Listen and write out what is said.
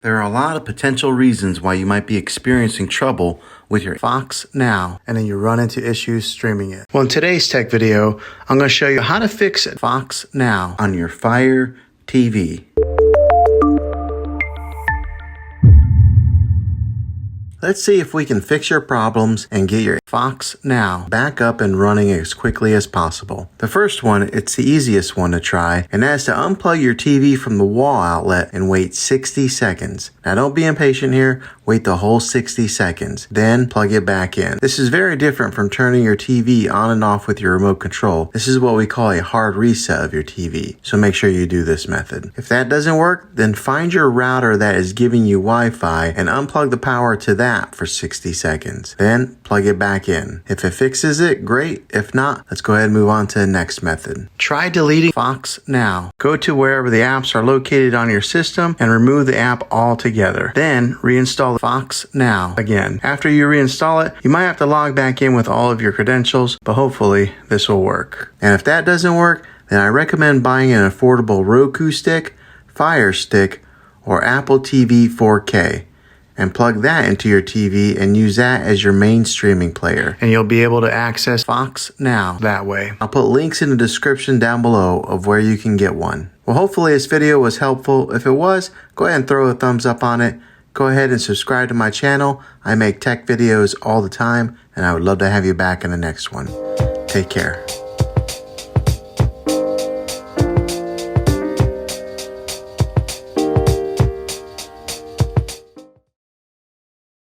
There are a lot of potential reasons why you might be experiencing trouble with your Fox Now, and then you run into issues streaming it. Well, in today's tech video, I'm going to show you how to fix Fox Now on your Fire TV. Let's see if we can fix your problems and get your Fox Now back up and running as quickly as possible. The first one, it's the easiest one to try, and that is to unplug your TV from the wall outlet and wait 60 seconds. Now don't be impatient here, wait the whole 60 seconds, then plug it back in. This is very different from turning your TV on and off with your remote control. This is what we call a hard reset of your TV, so make sure you do this method. If that doesn't work, then find your router that is giving you Wi-Fi and unplug the power to that for 60 seconds. Then plug it back in. If it fixes it, great. If not, let's go ahead and move on to the next method. Try deleting Fox Now. Go to wherever the apps are located on your system and remove the app altogether. Then reinstall Fox Now again. After you reinstall it, you might have to log back in with all of your credentials, but hopefully this will work. And if that doesn't work, then I recommend buying an affordable Roku stick, Fire Stick, or Apple TV 4K. And plug that into your TV and use that as your main streaming player. And you'll be able to access Fox Now that way. I'll put links in the description down below of where you can get one. Well, hopefully this video was helpful. If it was, go ahead and throw a thumbs up on it. Go ahead and subscribe to my channel. I make tech videos all the time, and I would love to have you back in the next one. Take care.